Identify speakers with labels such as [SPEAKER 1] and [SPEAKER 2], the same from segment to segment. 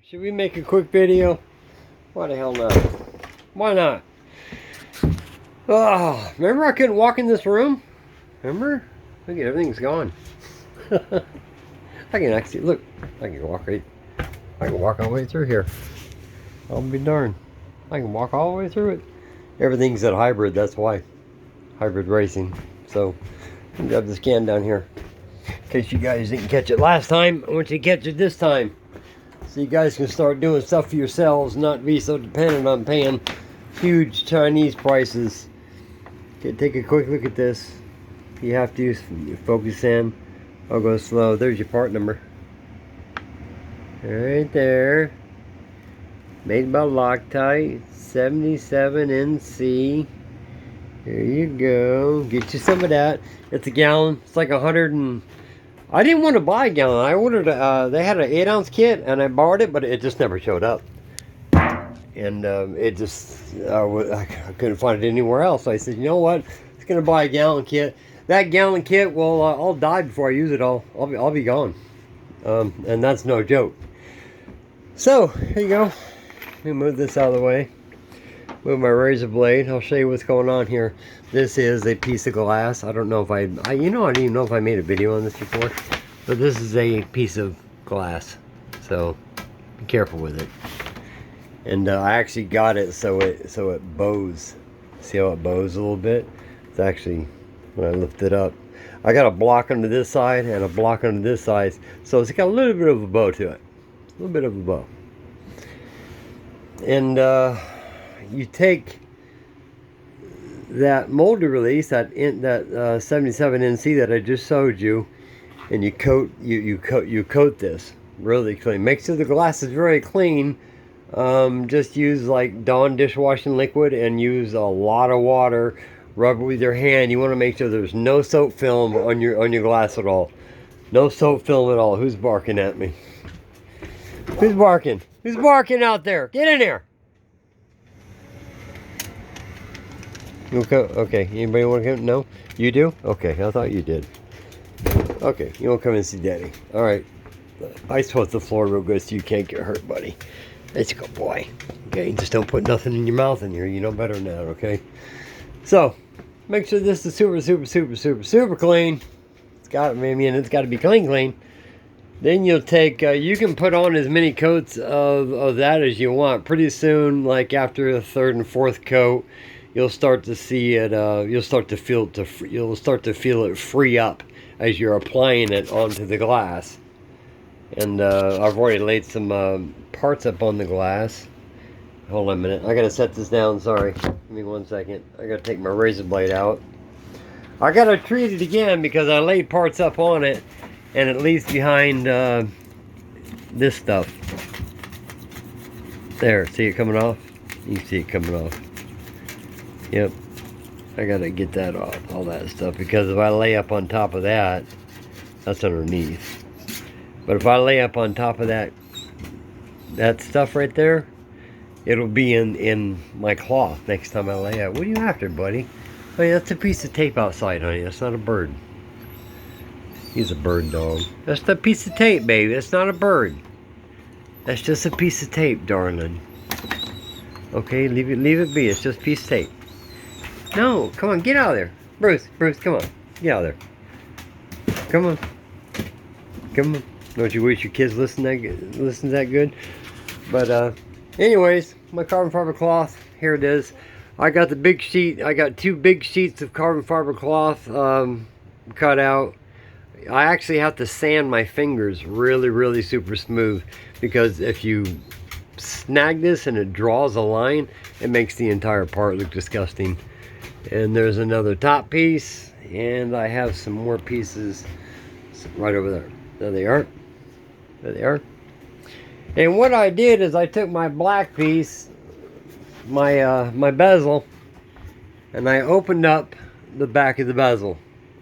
[SPEAKER 1] Should we make a quick video? Why the hell not? Why not? Oh, remember I couldn't walk in this room? Remember? Look at everything's gone. I can actually, look, I can walk all the way through here. I'll be darned. I can walk all the way through it. Everything's at hybrid, that's why. Hybrid racing. So, I'll grab this can down here. In case you guys didn't catch it last time, I want you to catch it this time. So you guys can start doing stuff for yourselves, not be so dependent on paying huge Chinese prices. Okay, take a quick look at this. You have to use focus in. I'll go slow. There's your part number. Right there. Made by Loctite, 77NC. There you go. Get you some of that. It's a gallon. It's like 100 and... I didn't want to buy a gallon. I ordered, they had an 8-ounce kit, and I borrowed it, but it just never showed up. And it just, I couldn't find it anywhere else. So I said, you know what? I'm going to buy a gallon kit. That gallon kit will I'll die before I use it all. I'll be gone. And that's no joke. So, here you go. Let me move this out of the way. Move my razor blade. I'll show you what's going on here. This is a piece of glass. I don't know if I didn't even know if I made a video on this before, but this is a piece of glass, so be careful with it. And I actually got it so it bows. See how it bows a little bit? It's actually, when I lift it up, I got a block under this side and a block under this side, so it's got a little bit of a bow to it, a little bit of a bow. And you take that molder release, that 77NC that I just showed you, and you coat this really clean. Make sure the glass is very clean. Just use like Dawn dishwashing liquid and use a lot of water. Rub it with your hand. You want to make sure there's no soap film on your glass at all. No soap film at all. Who's barking at me? Who's barking? Who's barking out there? Get in there. Okay, anybody want to come? No? You do? Okay, I thought you did. Okay, you want to come and see Daddy. Alright. I swept the floor real good so you can't get hurt, buddy. That's a good boy. Okay, just don't put nothing in your mouth in here. You know better than that, okay? So, make sure this is super clean. It's got to be clean. Then you'll take, you can put on as many coats of that as you want. Pretty soon, like after the third and fourth coat, you'll start to see it, you'll start to feel it free up as you're applying it onto the glass. And I've already laid some parts up on the glass. Hold on a minute, I gotta set this down, sorry. Give me 1 second. I gotta take my razor blade out. I gotta treat it again because I laid parts up on it and it leaves behind this stuff. There, see it coming off? You can see it coming off. Yep, I gotta get that off, all that stuff, because if I lay up on top of that, that's underneath. But if I lay up on top of that stuff right there, it'll be in my cloth next time I lay out. What are you after, buddy? Oh yeah, that's a piece of tape outside, honey. That's not a bird. He's a bird dog. That's a piece of tape, baby. That's not a bird. That's just a piece of tape, darling. Okay, leave it be. It's just a piece of tape. No, come on, get out of there. Bruce, come on. Get out of there. Come on. Don't you wish your kids listen that good? But anyways, my carbon fiber cloth, here it is. I got the big sheet. I got 2 big sheets of carbon fiber cloth cut out. I actually have to sand my fingers really super smooth, because if you snag this and it draws a line, it makes the entire part look disgusting. And there's another top piece, and I have some more pieces right over there. There they are. There they are. And what I did is I took my black piece, my bezel, and I opened up the back of the bezel.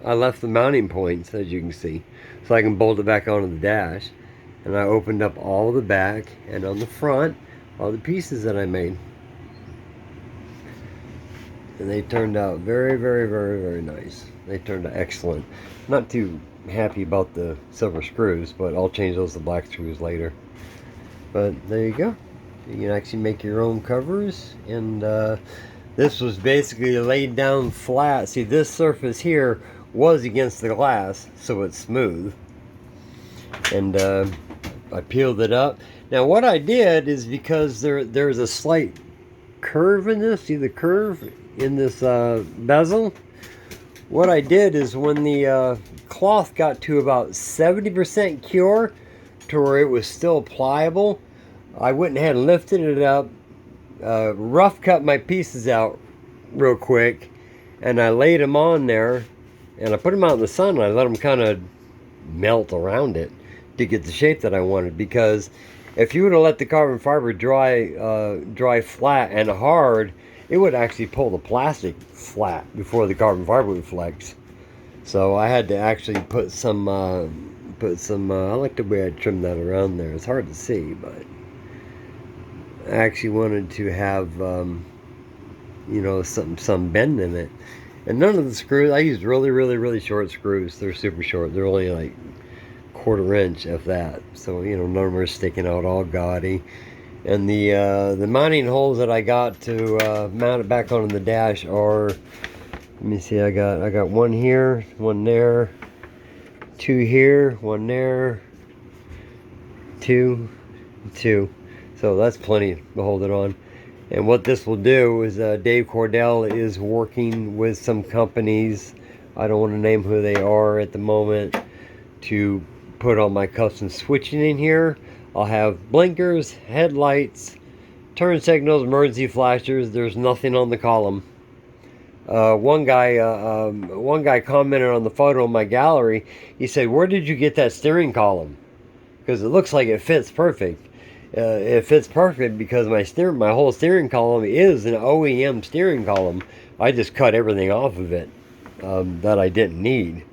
[SPEAKER 1] I left the mounting points, as you can see, so I can bolt it back onto the dash. And I opened up all the back, and on the front, all the pieces that I made. And they turned out very nice. They turned out excellent. Not too happy about the silver screws, but I'll change those to black screws later. But there you go. You can actually make your own covers. And this was basically laid down flat. See, this surface here was against the glass, so it's smooth. And I peeled it up. Now what I did is, because there's a slight curve in this, see the curve in this bezel? What I did is, when the cloth got to about 70% cure, to where it was still pliable, I went ahead and lifted it up, rough cut my pieces out real quick, and I laid them on there, and I put them out in the sun, and I let them kind of melt around it to get the shape that I wanted. Because if you would have let the carbon fiber dry flat and hard, it would actually pull the plastic flat before the carbon fiber would flex. So I had to actually put some I like the way I trimmed that around there. It's hard to see, but I actually wanted to have you know, some bend in it. And none of the screws, I used really short screws. They're super short. They're only like 1/4 inch, if that. So, you know, none of them are sticking out all gaudy. And the mounting holes that I got to mount it back on the dash are, let me see, I got one here, one there, two here, one there, two. So that's plenty to hold it on. And what this will do is, Dave Cordell is working with some companies, I don't want to name who they are at the moment, to put all my custom switching in here. I'll have blinkers, headlights, turn signals, emergency flashers. There's nothing on the column. One guy commented on the photo in my gallery. He said, "Where did you get that steering column? Because it looks like it fits perfect." It fits perfect because my whole steering column is an OEM steering column. I just cut everything off of it that I didn't need.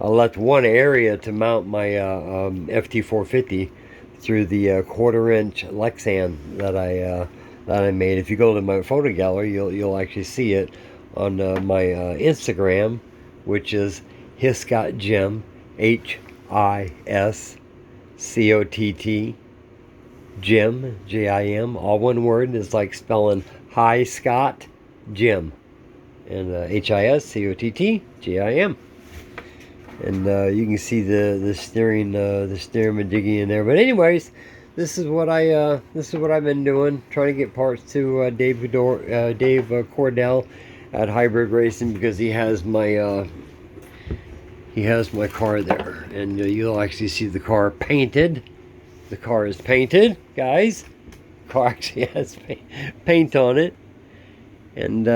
[SPEAKER 1] I left one area to mount my FT450 through the 1/4 inch Lexan that I made. If you go to my photo gallery, you'll actually see it on my Instagram, which is HiscottJim, HISCOTT Jim, Jim, all one word. Is like spelling Hi Scott Jim, and HISCOTT JIM. And you can see the steering majiggy in there. But anyways, this is what I've been doing, trying to get parts to Dave Cordell at Hybrid Racing, because he has my car there, and you'll actually see the car painted. The car is painted, guys. The car actually has paint on it. And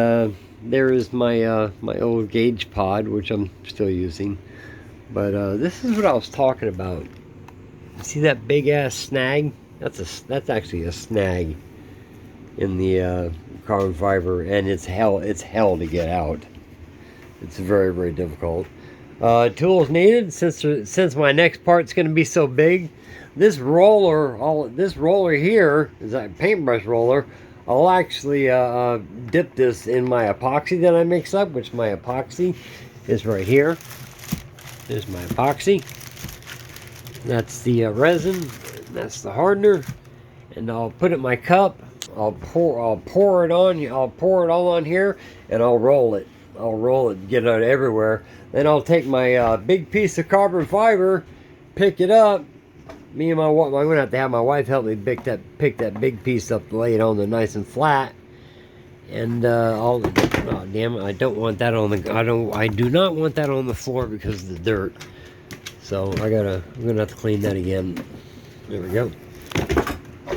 [SPEAKER 1] there is my my old gauge pod, which I'm still using. But this is what I was talking about. See that big ass snag? That's actually a snag in the carbon fiber, and it's hell to get out. It's very difficult. Tools needed, since my next part's going to be so big. This roller here is a paintbrush roller. I'll actually dip this in my epoxy that I mix up, which my epoxy is right here. There's my epoxy. That's the resin. That's the hardener. And I'll put it in my cup. I'll pour it on. I'll pour it all on here, and I'll roll it. Get it out everywhere. Then I'll take my big piece of carbon fiber, pick it up. I'm gonna have to have my wife help me pick that big piece up, lay it on the nice and flat. And oh damn it, I don't want that on the I do not want that on the floor because of the dirt. So I'm gonna have to clean that again. There we go.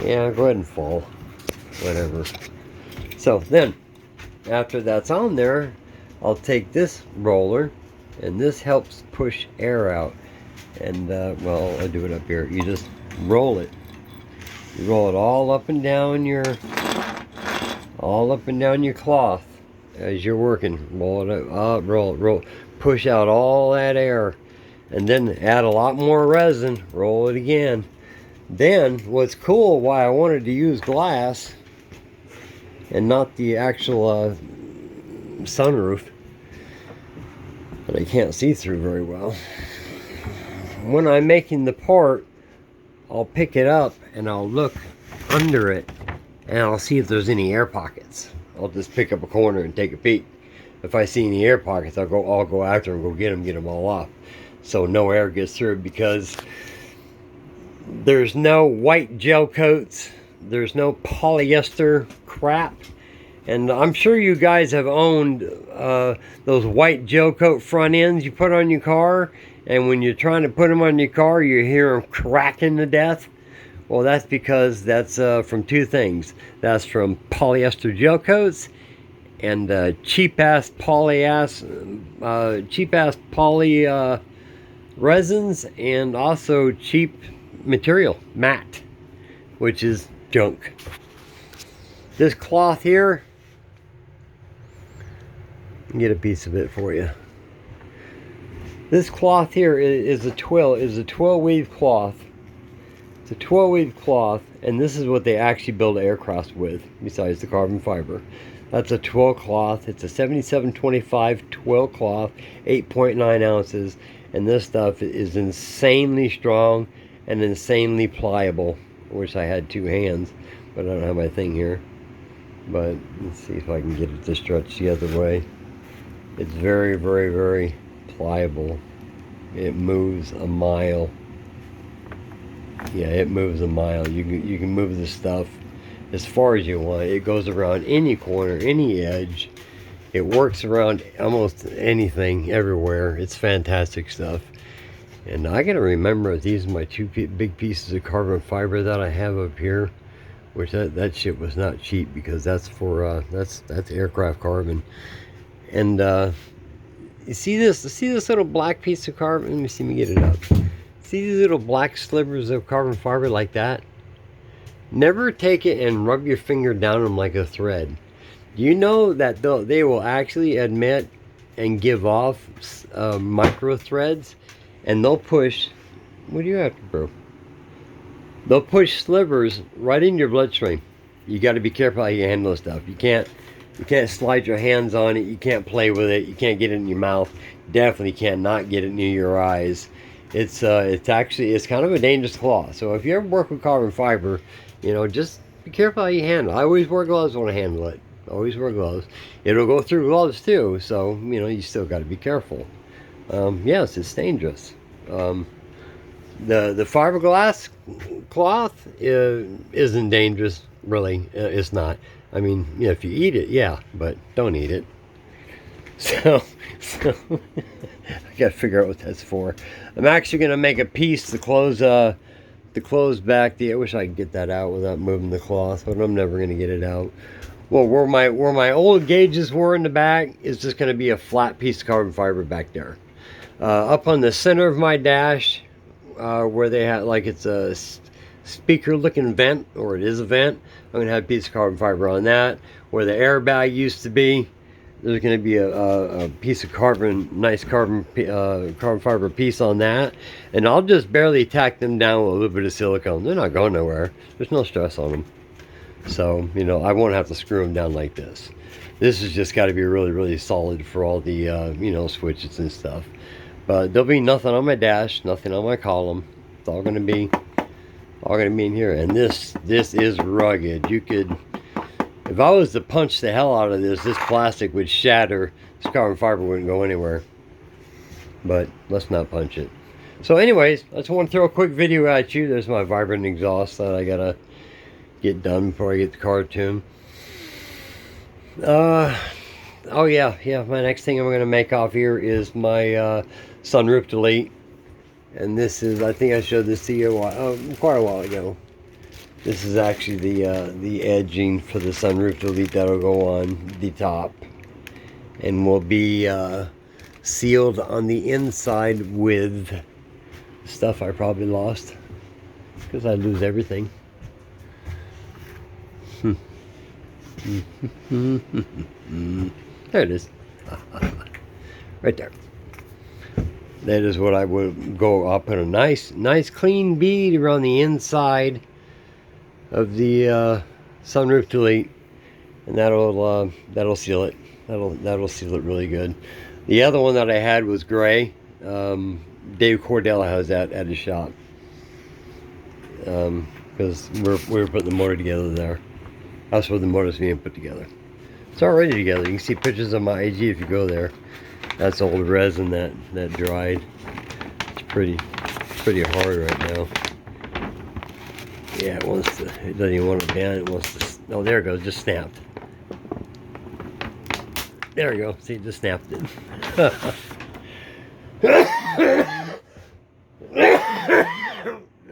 [SPEAKER 1] Yeah, go ahead and fall. Whatever. So then, after that's on there, I'll take this roller, and this helps push air out. And well, I'll do it up here. You just roll it. You roll it all up and down your cloth as you're working. Roll it up, roll. Push out all that air, and then add a lot more resin. Roll it again. Then what's cool, why I wanted to use glass and not the actual sunroof that I can't see through very well. When I'm making the part, I'll pick it up and I'll look under it and I'll see if there's any air pockets. I'll just pick up a corner and take a peek. If I see any air pockets, I'll go after them, go get them all off, so no air gets through, because there's no white gel coats, there's no polyester crap. And I'm sure you guys have owned those white gel coat front ends you put on your car, and when you're trying to put them on your car, you hear them cracking to death. Well, that's because that's from two things. That's from polyester gel coats and cheap-ass poly resins, and also cheap material, matte, which is junk. This cloth here, get a piece of it for you. This cloth here is a twill weave cloth. It's a twill weave cloth, and this is what they actually build aircraft with, besides the carbon fiber. That's a twill cloth. It's a 7725 twill cloth, 8.9 ounces, and this stuff is insanely strong and insanely pliable. I wish I had two hands, but I don't have my thing here. But let's see if I can get it to stretch the other way. It's very, very, very pliable. It moves a mile. Yeah, it moves a mile. You can move this stuff as far as you want. It goes around any corner, any edge. It works around almost anything, everywhere. It's fantastic stuff. And I gotta remember, these are my two big pieces of carbon fiber that I have up here, which that shit was not cheap, because that's for that's aircraft carbon. And you see this little black piece of carbon? Let me see me get it up. See these little black slivers of carbon fiber like that? Never take it and rub your finger down them like a thread. Do you know that they will actually admit and give off micro threads, and they'll push, what do you have to bro? They'll push slivers right in your bloodstream. You got to be careful how you handle this stuff. You can't slide your hands on it. You can't play with it. You can't get it in your mouth. Definitely cannot get it near your eyes. It's kind of a dangerous cloth. So if you ever work with carbon fiber, you know, just be careful how you handle it. I always wear gloves when I handle it. Always wear gloves. It'll go through gloves too, so you know, you still got to be careful. Yes, it's dangerous. The fiberglass cloth isn't dangerous, really. It's not. I mean, you know, if you eat it, yeah, but don't eat it. So I gotta figure out what that's for. I'm actually gonna make a piece to close back I wish I could get that out without moving the cloth, but I'm never gonna get it out. Well, where my old gauges were in the back is just gonna be a flat piece of carbon fiber back there. Up on the center of my dash, where they had, like, it's a speaker looking vent, or it is a vent, I'm gonna have a piece of carbon fiber on that. Where the airbag used to be, there's going to be a piece of nice carbon fiber piece on that, and I'll just barely tack them down with a little bit of silicone. They're not going nowhere. There's no stress on them, so you know, I won't have to screw them down like this. This has just got to be really, really solid for all the you know, switches and stuff. But there'll be nothing on my dash, nothing on my column. It's all going to be in here. And this is rugged. You could, if I was to punch the hell out of this plastic would shatter. This carbon fiber wouldn't go anywhere. But let's not punch it. So anyways, I just want to throw a quick video at you. There's my vibrant exhaust that I gotta get done before I get the car tuned. Oh yeah, my next thing I'm gonna make off here is my sunroof delete. And this is, I think I showed this to you quite a while ago. This is actually the edging for the sunroof delete that'll go on the top, and will be sealed on the inside with stuff I probably lost, because I lose everything. There it is. Right there. That is what I would go. I'll put a nice clean bead around the inside of the sunroof delete, and that'll seal it. That'll seal it really good. The other one that I had was gray. Dave Cordella has that at his shop. because we're putting the motor together there. That's where the motor's being put together. It's already together. You can see pictures of my AG if you go there. That's old resin that dried. It's pretty hard right now. Yeah, it doesn't even want to bend. It wants to. Oh, there it goes. Just snapped. There we go. See, it just snapped it.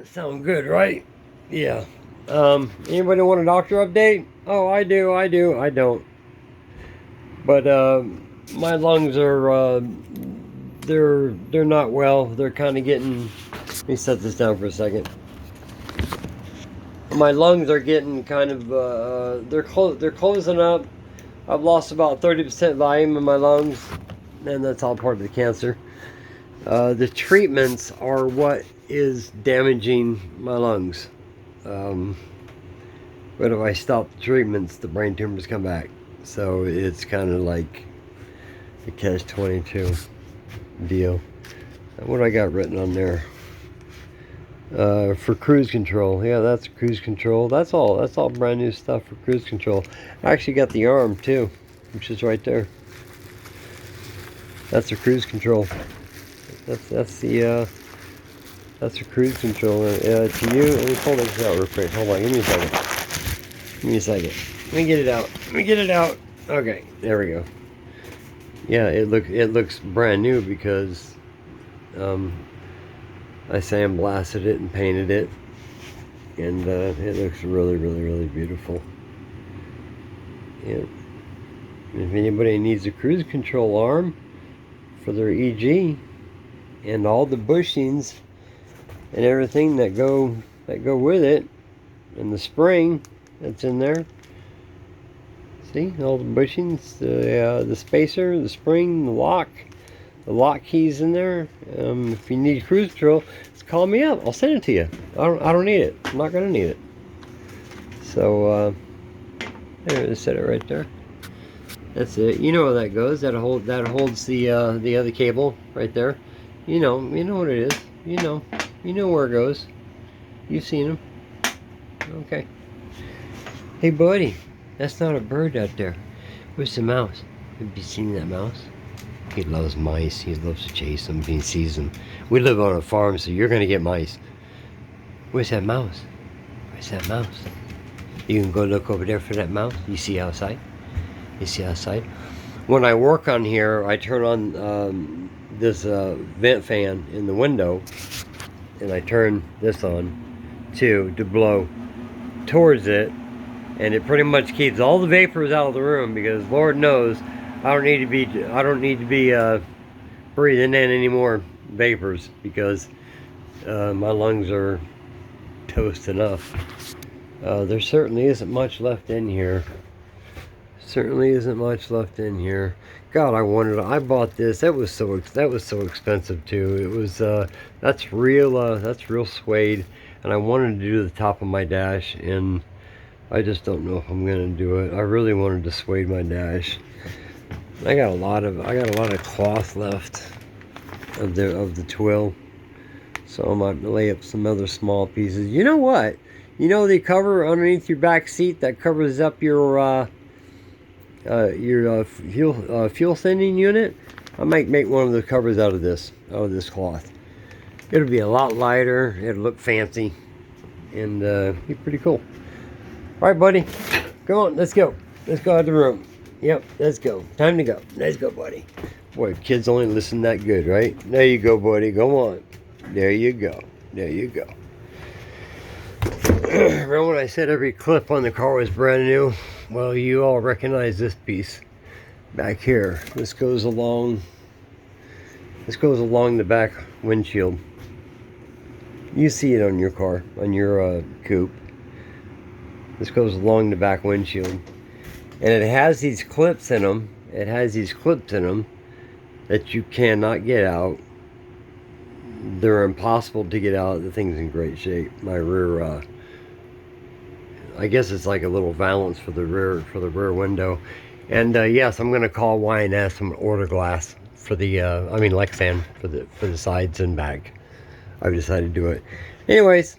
[SPEAKER 1] Sound good, right? Yeah. Anybody want a doctor update? Oh, I do. I don't. But my lungs are they're not well. They're kind of getting. Let me set this down for a second. My lungs are getting kind of they're closing up. I've lost about 30% volume in my lungs, and that's all part of the cancer. The treatments are what is damaging my lungs. But if I stop the treatments, the brain tumors come back. So it's kind of like a catch-22 deal. What do I got written on there? For cruise control. Yeah, that's cruise control. That's all brand new stuff for cruise control. I actually got the arm too, which is right there. That's the cruise control. That's the cruise control. To you, let me pull this out real quick. Hold on, give me a second. Let me get it out. Okay, there we go. Yeah, it looks brand new because I sandblasted it and painted it, and it looks really beautiful. Yeah. If anybody needs a cruise control arm for their EG and all the bushings and everything that go with it, and the spring that's in there. See all the bushings, the spacer, the spring, the lock keys in there. If you need cruise control, just call me up. I'll send it to you. I don't need it. I'm not gonna need it. So there, just set it right there. That's it. You know where that goes. That holds the other cable right there. You know what it is. You know where it goes. You've seen them. Okay. Hey buddy, that's not a bird out there. Where's the mouse? Have you seen that mouse? He loves mice. He loves to chase them. He sees them. We live on a farm, so you're gonna get mice. Where's that mouse? Where's that mouse? You can go look over there for that mouse. You see outside? You see outside? When I work on here, I turn on this vent fan in the window, and I turn this on too to blow towards it, and it pretty much keeps all the vapors out of the room, because Lord knows I don't need to be breathing in any more vapors, because my lungs are toast enough. There certainly isn't much left in here. God, I bought this. That was so expensive too. It was that's real suede, and I wanted to do the top of my dash, and I just don't know if I'm gonna do it. I really wanted to suede my dash. I got a lot of cloth left of the twill, so I might lay up some other small pieces. You know what? You know the cover underneath your back seat that covers up your fuel sending unit? I might make one of the covers out of this cloth. It'll be a lot lighter. It'll look fancy, and be pretty cool. All right, buddy, come on, let's go. Let's go out of the room. Yep, let's go. Time to go. Let's go, buddy. Boy, kids only listen that good, right? There you go, buddy. Go on. There you go. Remember when I said every clip on the car was brand new? Well, you all recognize this piece back here. This goes along the back windshield. You see it on your car, on your coupe. This goes along the back windshield, and it has these clips in them. That you cannot get out. They're impossible to get out. The thing's in great shape. My rear, I guess it's like a little valance for the rear window. And yes, I'm gonna call Y&S. I'm gonna order glass for the Lexan for the sides and back. I've decided to do it. Anyways,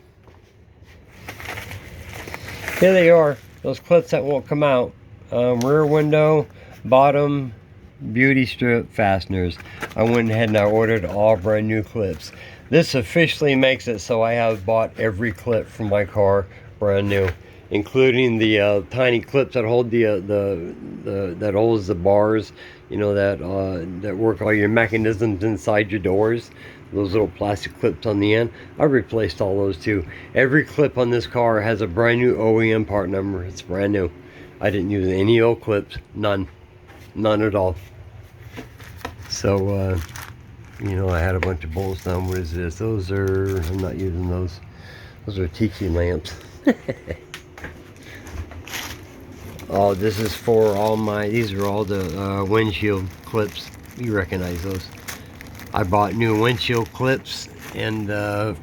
[SPEAKER 1] Here they are, those clips that won't come out. Rear window, bottom, beauty strip fasteners. I went ahead and I ordered all brand new clips. This officially makes it so I have bought every clip from my car brand new, including the tiny clips that hold that holds the bars, you know, that work all your mechanisms inside your doors. Those little plastic clips on the end, I replaced all those too. Every clip on this car has a brand new OEM part number. It's brand new. I didn't use any old clips, none at all. So you know, I had a bunch of bolts down. What is this? Those are, I'm not using those. Those are tiki lamps. Oh, this is for all my, these are all the windshield clips. You recognize those. I bought new windshield clips and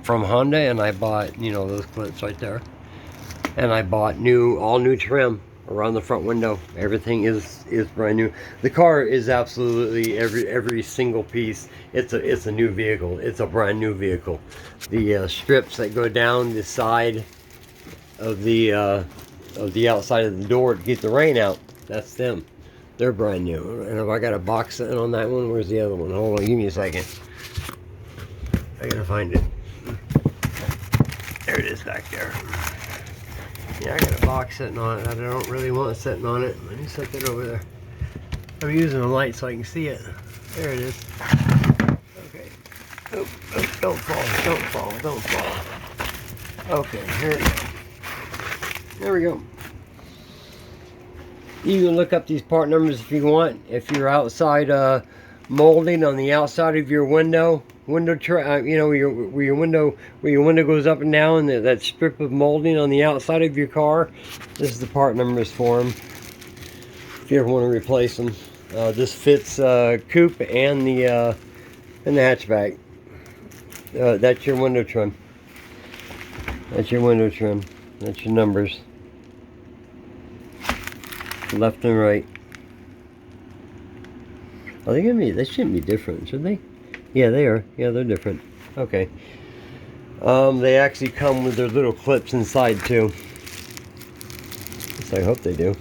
[SPEAKER 1] from Honda, and I bought, you know, those clips right there. And I bought all new trim around the front window. Everything is brand new. The car is absolutely every single piece. It's a new vehicle. It's a brand new vehicle. The strips that go down the side of the outside of the door to keep the rain out, that's them. They're brand new. And if I got a box sitting on that one, where's the other one? Hold on, give me a second. I gotta find it. There it is back there. Yeah, I got a box sitting on it. I don't really want it sitting on it. Let me set that over there. I'm using a light so I can see it. There it is. Okay. Oh, don't fall, don't fall, don't fall. Okay, here we go. There we go. You can look up these part numbers if you want. If you're outside molding on the outside of your window you know, where your window goes up and down, that strip of molding on the outside of your car, this is the part numbers for them. If you ever want to replace them, this fits coupe and the hatchback. That's your window trim. That's your window trim. That's your numbers. Left and right. Are they gonna be? They shouldn't be different, should they? Yeah, they are. Yeah, they're different. Okay. They actually come with their little clips inside too. So I hope they do.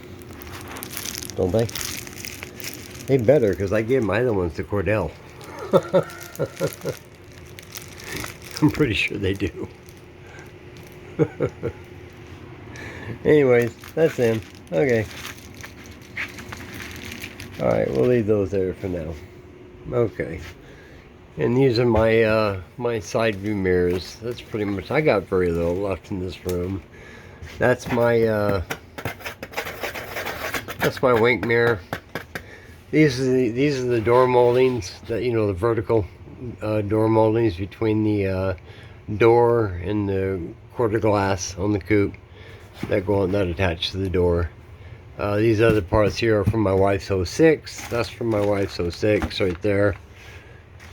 [SPEAKER 1] Don't they? They better, because I gave my other ones to Cordell. I'm pretty sure they do. Anyways, that's them. Okay. Alright, we'll leave those there for now. Okay. And these are my my side view mirrors. That's pretty much, I got very little left in this room. That's my wing mirror. These are the door moldings, that, you know, the vertical door moldings between the door and the quarter glass on the coupe that go on, that attach to the door. These other parts here are from my wife's 06. That's from my wife's 06 right there.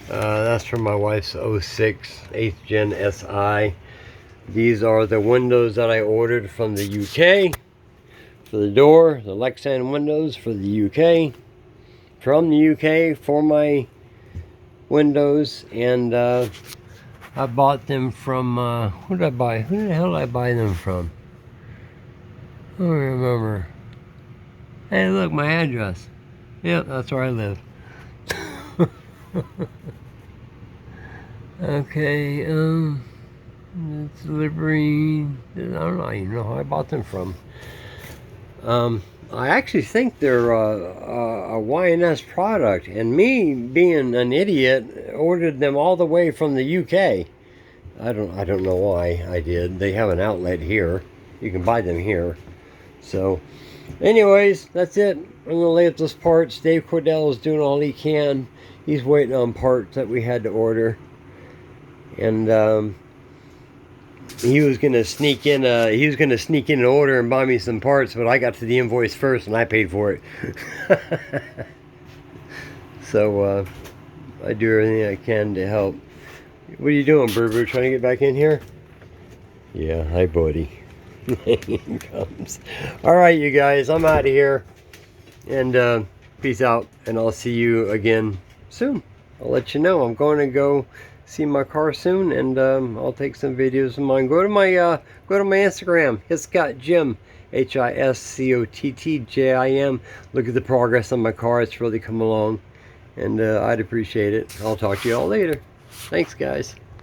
[SPEAKER 1] That's from my wife's 06 8th Gen SI. These are the windows that I ordered from the UK for the door, the Lexan windows for the UK, from the UK for my windows. And I bought them from, who did I buy? Who the hell did I buy them from? I don't remember. Hey, look, my address. Yep, that's where I live. Okay, delivery, I don't even know how I bought them from. I actually think they're a YNS product, and me being an idiot ordered them all the way from the UK. I don't know why I did. They have an outlet here. You can buy them here. So anyways, that's it. I'm gonna lay up those parts. Dave Cordell is doing all he can. He's waiting on parts that we had to order, and he was gonna sneak in an order and buy me some parts, but I got to the invoice first and I paid for it. So I do everything I can to help. What are you doing, Boo? Trying to get back in here? Yeah, hi buddy. He comes. Alright, you guys, I'm out of here, and peace out, and I'll see you again soon. I'll let you know. I'm going to go see my car soon, and I'll take some videos of mine. Go to my Instagram, Hiscott Jim, HISCOTTJIM. Look at the progress on my car. It's really come along, and I'd appreciate it. I'll talk to you all later. Thanks, guys.